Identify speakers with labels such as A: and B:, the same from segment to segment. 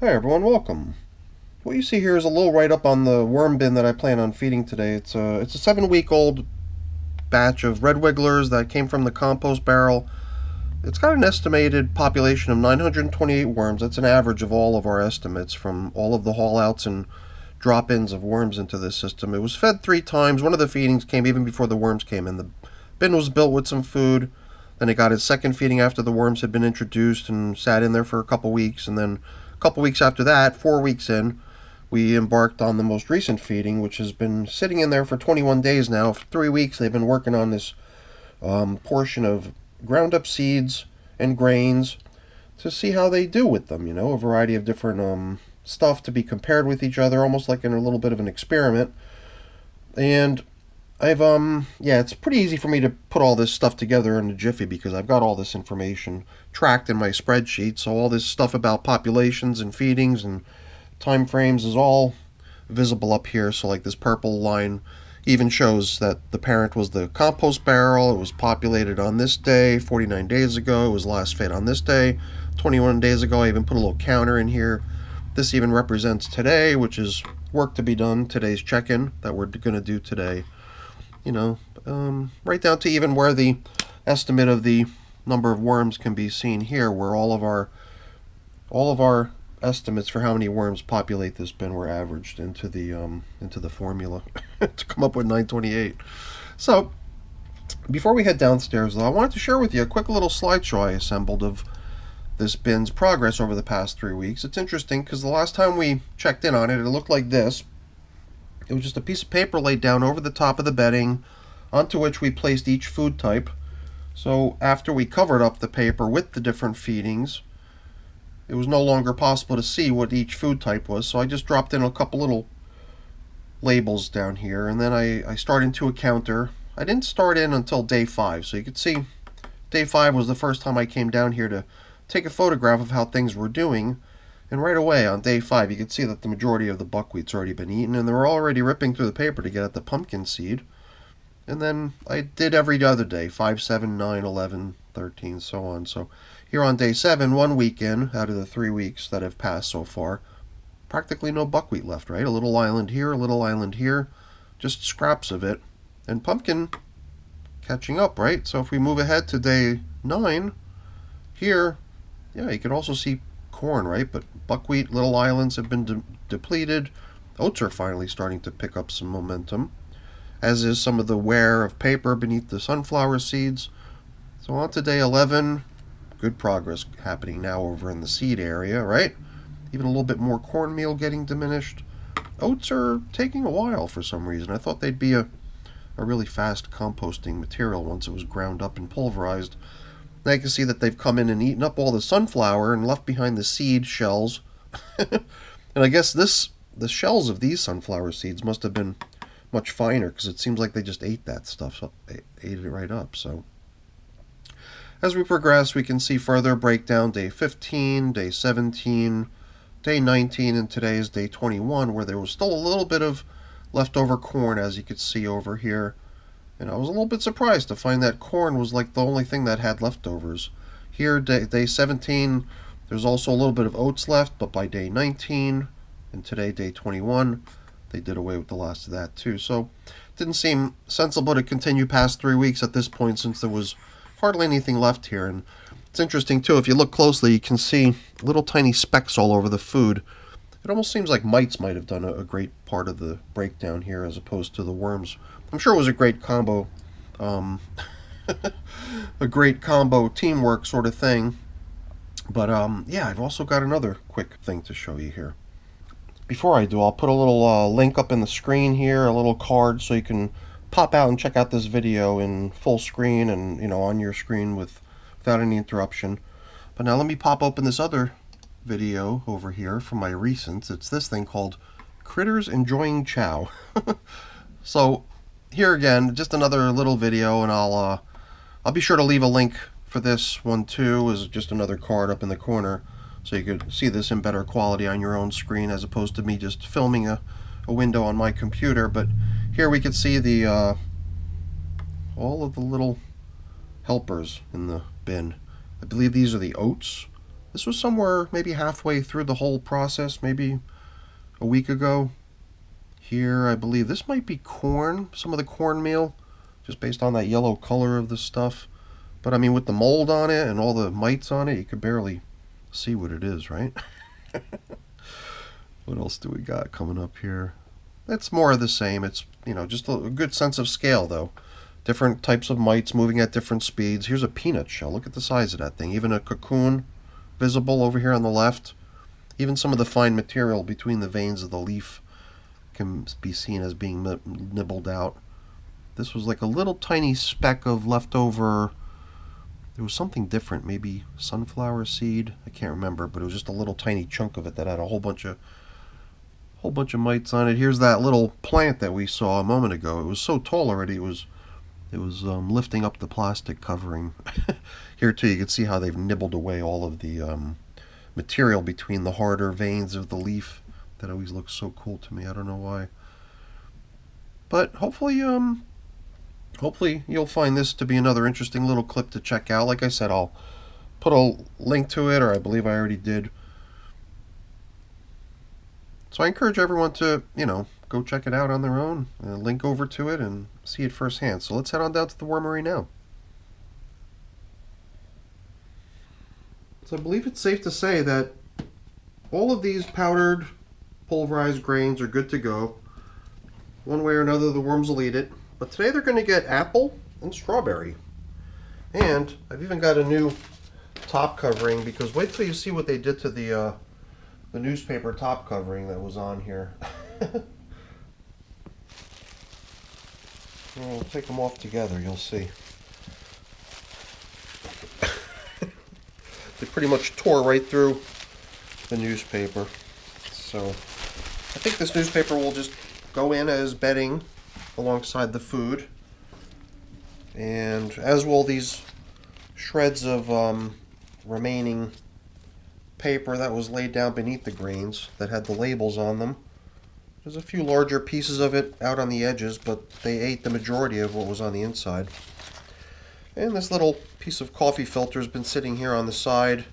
A: Hi everyone, welcome. What you see here is a little write-up on the worm bin that I plan on feeding today. It's a 7-week-old batch of red wigglers that came from the compost barrel. It's got an estimated population of 928 worms. That's an average of all of our estimates from all of the haul-outs and drop-ins of worms into this system. It was fed 3 times. One of the feedings came even before the worms came in. The bin was built with some food. Then it got its second feeding after the worms had been introduced and sat in there for a couple weeks. And then a couple weeks after that, 4 weeks in, we embarked on the most recent feeding, which has been sitting in there for 21 days now. For 3 weeks, they've been working on this portion of ground up seeds and grains to see how they do with them. A variety of different stuff to be compared with each other, almost like in a little bit of an experiment. And yeah, it's pretty easy for me to put all this stuff together in a jiffy because I've got all this information tracked in my spreadsheet. So all this stuff about populations and feedings and time frames is all visible up here. So like this purple line even shows that the parent was the compost barrel. It was populated on this day 49 days ago. It was last fed on this day 21 days ago. I even put a little counter in here. This even represents today, which is work to be done, today's check-in that we're going to do today. Right down to even where the estimate of the number of worms can be seen here, where all of our estimates for how many worms populate this bin were averaged into the formula to come up with 928. So before we head downstairs, though, I wanted to share with you a quick little slideshow I assembled of this bin's progress over the past 3 weeks. It's interesting because the last time we checked in on it, it looked like this. It was just a piece of paper laid down over the top of the bedding, onto which we placed each food type. So after we covered up the paper with the different feedings, it was no longer possible to see what each food type was. So I just dropped in a couple little labels down here, and then I started into a counter. I didn't start in until day 5, so you could see day 5 was the first time I came down here to take a photograph of how things were doing. And right away on day 5, you can see that the majority of the buckwheat's already been eaten, and they're already ripping through the paper to get at the pumpkin seed. And then I did every other day, 5, 7, 9, 11, 13, so on. So here on day 7, 1 week in out of the 3 weeks that have passed so far, practically no buckwheat left, right? A little island here, a little island here, just scraps of it. And pumpkin catching up, right? So if we move ahead to day 9, here, yeah, you can also see corn, right? But buckwheat, little islands have been depleted. Oats are finally starting to pick up some momentum, as is some of the wear of paper beneath the sunflower seeds. So on to day 11, good progress happening now over in the seed area, right? Even a little bit more cornmeal getting diminished. Oats are taking a while for some reason. I thought they'd be a really fast composting material once it was ground up and pulverized. Now you can see that they've come in and eaten up all the sunflower and left behind the seed shells. And I guess the shells of these sunflower seeds must have been much finer because it seems like they just ate that stuff. So they ate it right up. So as we progress, we can see further breakdown. Day 15, day 17, day 19, and today is day 21, where there was still a little bit of leftover corn, as you could see over here. And I was a little bit surprised to find that corn was like the only thing that had leftovers. Here, day 17, there's also a little bit of oats left, but by day 19, and today, day 21, they did away with the last of that too. So it didn't seem sensible to continue past 3 weeks at this point, since there was hardly anything left here. And it's interesting too, if you look closely, you can see little tiny specks all over the food. It almost seems like mites might have done a great part of the breakdown here, as opposed to the worms. I'm sure it was a great combo, a great combo teamwork sort of thing. But yeah, I've also got another quick thing to show you here. Before I do, I'll put a little link up in the screen here, a little card, so you can pop out and check out this video in full screen and, on your screen without any interruption. But now let me pop open this other video over here from my recents. It's this thing called Critters Enjoying Chow. So here again, just another little video, and I'll be sure to leave a link for this one too, as just another card up in the corner, so you could see this in better quality on your own screen, as opposed to me just filming a window on my computer. But here we can see the all of the little helpers in the bin. I believe these are the oats. This was somewhere maybe halfway through the whole process, maybe a week ago. Here, I believe this might be corn, some of the cornmeal, just based on that yellow color of the stuff. But I mean, with the mold on it and all the mites on it, you could barely see what it is, right? What else do we got coming up here? It's more of the same. It's, you know, just a good sense of scale, though. Different types of mites moving at different speeds. Here's a peanut shell. Look at the size of that thing. Even a cocoon visible over here on the left. Even some of the fine material between the veins of the leaf can be seen as being nibbled out. This was like a little tiny speck of leftover. There was something different, maybe sunflower seed. I can't remember, but it was just a little tiny chunk of it that had a whole bunch of mites on it. Here's that little plant that we saw a moment ago. It was so tall already. It was lifting up the plastic covering. Here too, you can see how they've nibbled away all of the material between the harder veins of the leaf. That always looks so cool to me. I don't know why. But hopefully you'll find this to be another interesting little clip to check out. Like I said, I'll put a link to it, or I believe I already did. So I encourage everyone to, you know, go check it out on their own, link over to it, and see it firsthand. So let's head on down to the wormery now. So I believe it's safe to say that all of these powdered, pulverized grains are good to go. One way or another, the worms will eat it. But today they're going to get apple and strawberry. And I've even got a new top covering, because wait till you see what they did to the newspaper top covering that was on here. We'll take them off together, you'll see. They pretty much tore right through the newspaper. So I think this newspaper will just go in as bedding alongside the food. And as will these shreds of remaining paper that was laid down beneath the grains that had the labels on them. There's a few larger pieces of it out on the edges, but they ate the majority of what was on the inside. And this little piece of coffee filter has been sitting here on the side,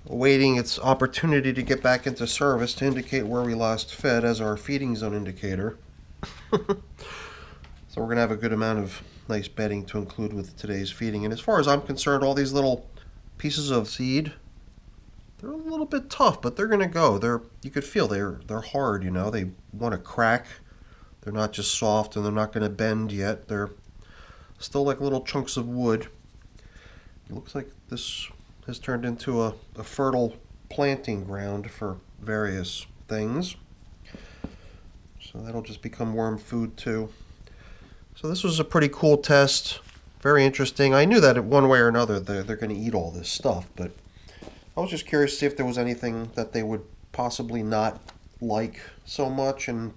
A: awaiting its opportunity to get back into service to indicate where we last fed as our feeding zone indicator. So we're going to have a good amount of nice bedding to include with today's feeding. And as far as I'm concerned, all these little pieces of seed, they're a little bit tough, but they're going to go. You could feel they're hard, you know. They want to crack. They're not just soft, and they're not going to bend yet. They're still like little chunks of wood. It looks like this has turned into a fertile planting ground for various things. So that'll just become worm food too. So this was a pretty cool test. Very interesting. I knew that one way or another they're going to eat all this stuff, but I was just curious to see if there was anything that they would possibly not like so much. And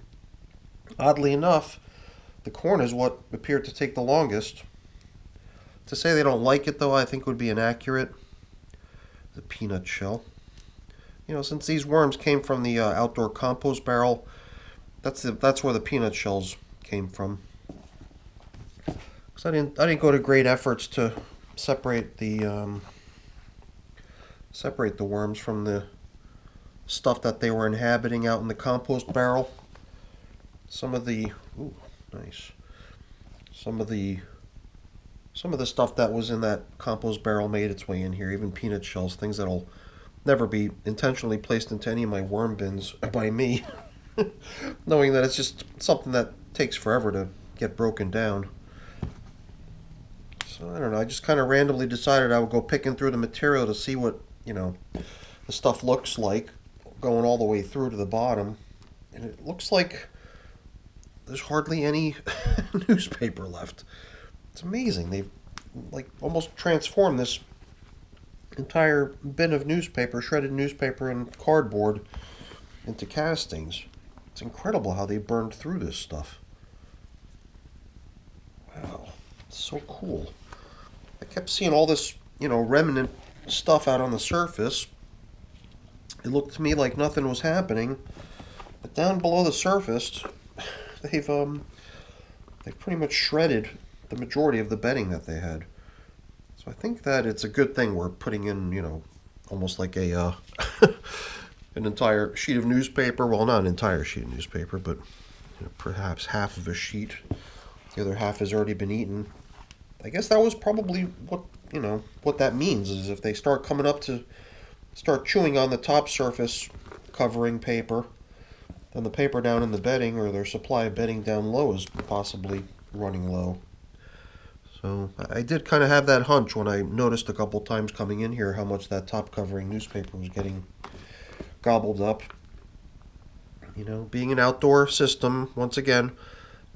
A: oddly enough, the corn is what appeared to take the longest. To say they don't like it, though, I think would be inaccurate. The peanut shell. You know, since these worms came from the outdoor compost barrel, that's where the peanut shells came from. Because I didn't go to great efforts to separate the worms from the stuff that they were inhabiting out in the compost barrel. Some of the stuff that was in that compost barrel made its way in here, even peanut shells, things that'll never be intentionally placed into any of my worm bins by me, knowing that it's just something that takes forever to get broken down. So I don't know, I just kind of randomly decided I would go picking through the material to see what, you know, the stuff looks like, going all the way through to the bottom, and it looks like there's hardly any newspaper left. It's amazing. They've like almost transformed this entire bin of newspaper, shredded newspaper and cardboard, into castings. It's incredible how they burned through this stuff. Wow, it's so cool. I kept seeing all this, you know, remnant stuff out on the surface. It looked to me like nothing was happening, but down below the surface, they've pretty much shredded the majority of the bedding that they had. So I think that it's a good thing we're putting in, you know, almost like a an entire sheet of newspaper. Well, not an entire sheet of newspaper, but perhaps half of a sheet. The other half has already been eaten. I guess that was probably what that means, is if they start coming up to start chewing on the top surface covering paper, then the paper down in the bedding, or their supply of bedding down low, is possibly running low. So I did kind of have that hunch when I noticed a couple times coming in here how much that top covering newspaper was getting gobbled up. Being an outdoor system, once again,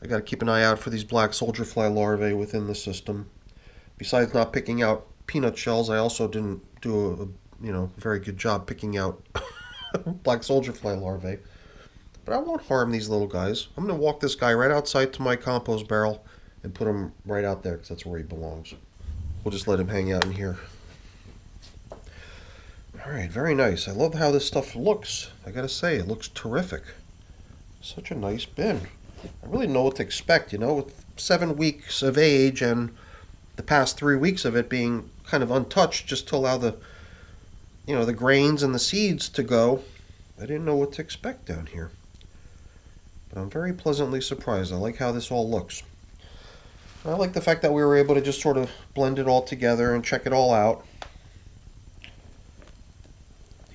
A: I got to keep an eye out for these black soldier fly larvae within the system. Besides not picking out peanut shells, I also didn't do a very good job picking out black soldier fly larvae. But I won't harm these little guys. I'm going to walk this guy right outside to my compost barrel and put him right out there, because that's where he belongs. We'll just let him hang out in here. Alright, very nice. I love how this stuff looks. I gotta say, it looks terrific. Such a nice bin. I really know what to expect, with 7 weeks of age and the past 3 weeks of it being kind of untouched just to allow the grains and the seeds to go. I didn't know what to expect down here. But I'm very pleasantly surprised. I like how this all looks. I like the fact that we were able to just sort of blend it all together and check it all out.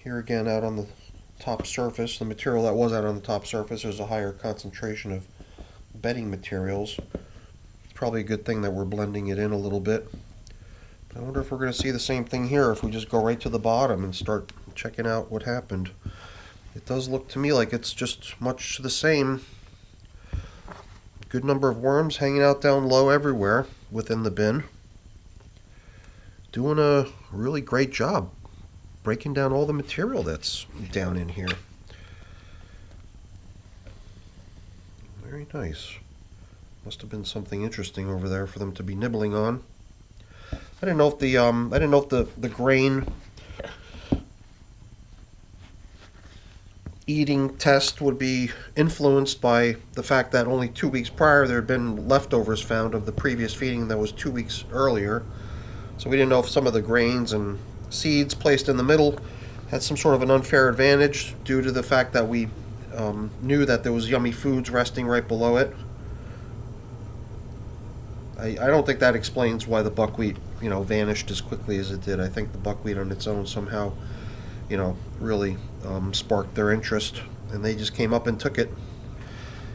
A: Here again, out on the top surface, the material that was out on the top surface, there's a higher concentration of bedding materials. It's probably a good thing that we're blending it in a little bit. But I wonder if we're going to see the same thing here if we just go right to the bottom and start checking out what happened. It does look to me like it's just much the same. Good number of worms hanging out down low everywhere within the bin. Doing a really great job breaking down all the material that's down in here. Very nice. Must have been something interesting over there for them to be nibbling on. I didn't know if the grain eating test would be influenced by the fact that only 2 weeks prior there had been leftovers found of the previous feeding that was 2 weeks earlier. So we didn't know if some of the grains and seeds placed in the middle had some sort of an unfair advantage due to the fact that we knew that there was yummy foods resting right below it. I don't think that explains why the buckwheat vanished as quickly as it did. I think the buckwheat on its own somehow really sparked their interest, and they just came up and took it.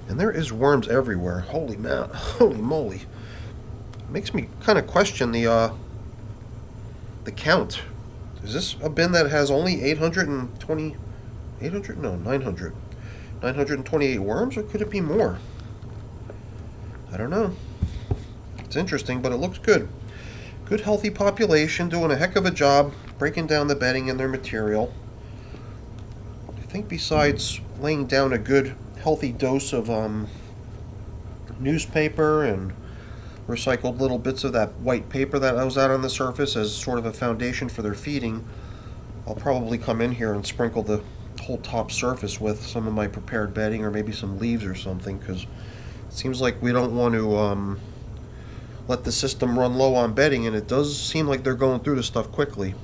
A: And there is worms everywhere. Holy moly! It makes me kind of question the count. Is this a bin that has only 928 worms, or could it be more? I don't know. It's interesting, but it looks good. Good healthy population, doing a heck of a job breaking down the bedding and their material. I think besides laying down a good healthy dose of newspaper and recycled little bits of that white paper that was out on the surface as sort of a foundation for their feeding, I'll probably come in here and sprinkle the whole top surface with some of my prepared bedding, or maybe some leaves or something, because it seems like we don't want to let the system run low on bedding, and it does seem like they're going through the stuff quickly.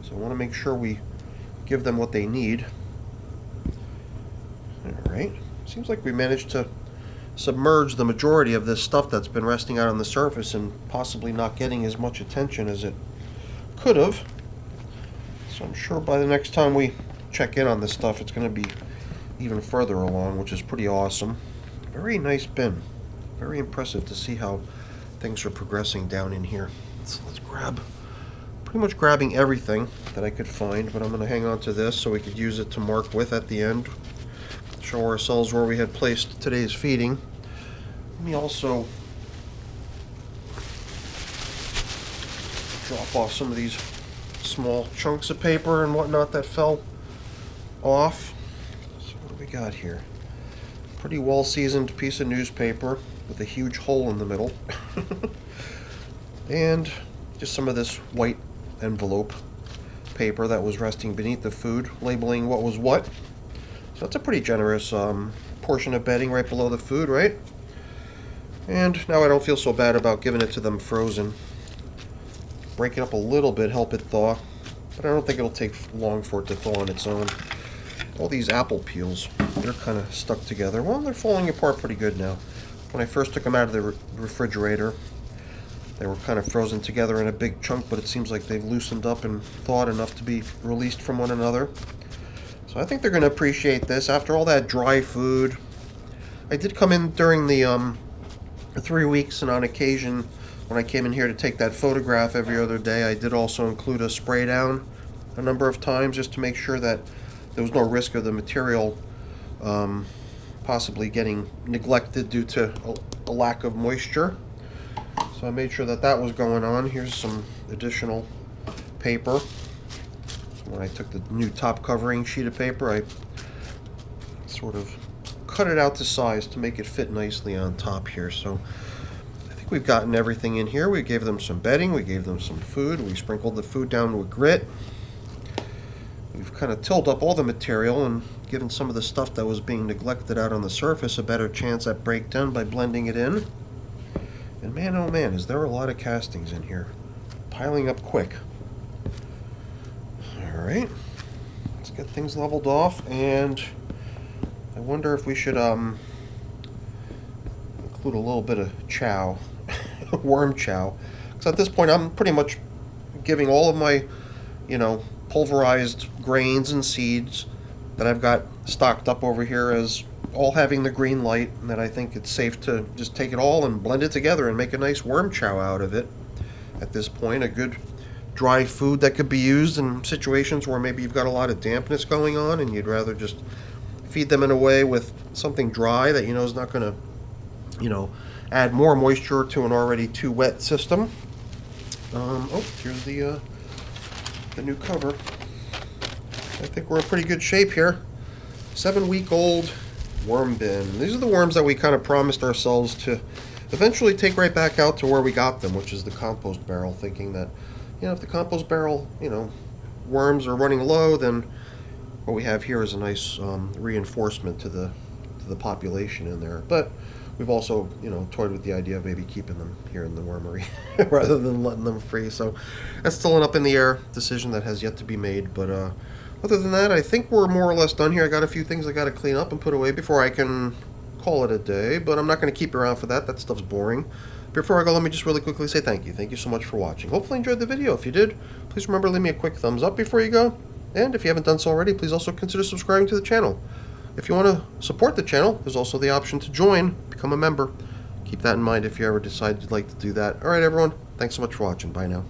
A: So I want to make sure we give them what they need. Alright, seems like we managed to submerge the majority of this stuff that's been resting out on the surface and possibly not getting as much attention as it could have. So I'm sure by the next time we check in on this stuff, it's going to be even further along, which is pretty awesome. Very nice bin. Very impressive to see how things are progressing down in here. Let's grab, pretty much grabbing everything that I could find, but I'm going to hang on to this so we could use it to mark with at the end. Show ourselves where we had placed today's feeding. Let me also drop off some of these small chunks of paper and whatnot that fell off. So what do we got here? Pretty well seasoned piece of newspaper with a huge hole in the middle. And just some of this white envelope paper that was resting beneath the food, labeling what was what. So that's a pretty generous portion of bedding right below the food, right? And now I don't feel so bad about giving it to them frozen. Break it up a little bit, help it thaw. but I don't think it'll take long for it to thaw on its own. All these apple peels, they're kind of stuck together. Well, they're falling apart pretty good now. When I first took them out of the refrigerator, they were kind of frozen together in a big chunk, but it seems like they've loosened up and thawed enough to be released from one another. So I think they're going to appreciate this after all that dry food. I did come in during the 3 weeks, and on occasion, when I came in here to take that photograph every other day, I did also include a spray down a number of times just to make sure that there was no risk of the material possibly getting neglected due to a lack of moisture. So I made sure that that was going on. Here's some additional paper. When I took the new top covering sheet of paper, I sort of cut it out to size to make it fit nicely on top here. So I think we've gotten everything in here. We gave them some bedding, we gave them some food, we sprinkled the food down with grit. We've kind of tilled up all the material and given some of the stuff that was being neglected out on the surface a better chance at breakdown by blending it in. And man, oh man, is there a lot of castings in here. Piling up quick. Alright, let's get things leveled off, and I wonder if we should include a little bit of chow, worm chow. Because at this point I'm pretty much giving all of my, pulverized grains and seeds that I've got stocked up over here as all having the green light, and that I think it's safe to just take it all and blend it together and make a nice worm chow out of it. At this point, a good dry food that could be used in situations where maybe you've got a lot of dampness going on and you'd rather just feed them in a way with something dry that is not going to, add more moisture to an already too wet system. Oh, here's the new cover. I think we're in pretty good shape here. 7-week-old worm bin. These are the worms that we kind of promised ourselves to eventually take right back out to where we got them, which is the compost barrel, thinking that, if the compost barrel, worms are running low, then what we have here is a nice reinforcement to the population in there. But we've also, toyed with the idea of maybe keeping them here in the wormery rather than letting them free. So that's still an up-in-the-air decision that has yet to be made. But other than that, I think we're more or less done here. I got a few things I got to clean up and put away before I can call it a day. But I'm not going to keep you around for that. That stuff's boring. Before I go, let me just really quickly say thank you. Thank you so much for watching. Hopefully you enjoyed the video. If you did, please remember to leave me a quick thumbs up before you go. And if you haven't done so already, please also consider subscribing to the channel. If you want to support the channel, there's also the option to join, become a member. Keep that in mind if you ever decide you'd like to do that. Alright everyone, thanks so much for watching. Bye now.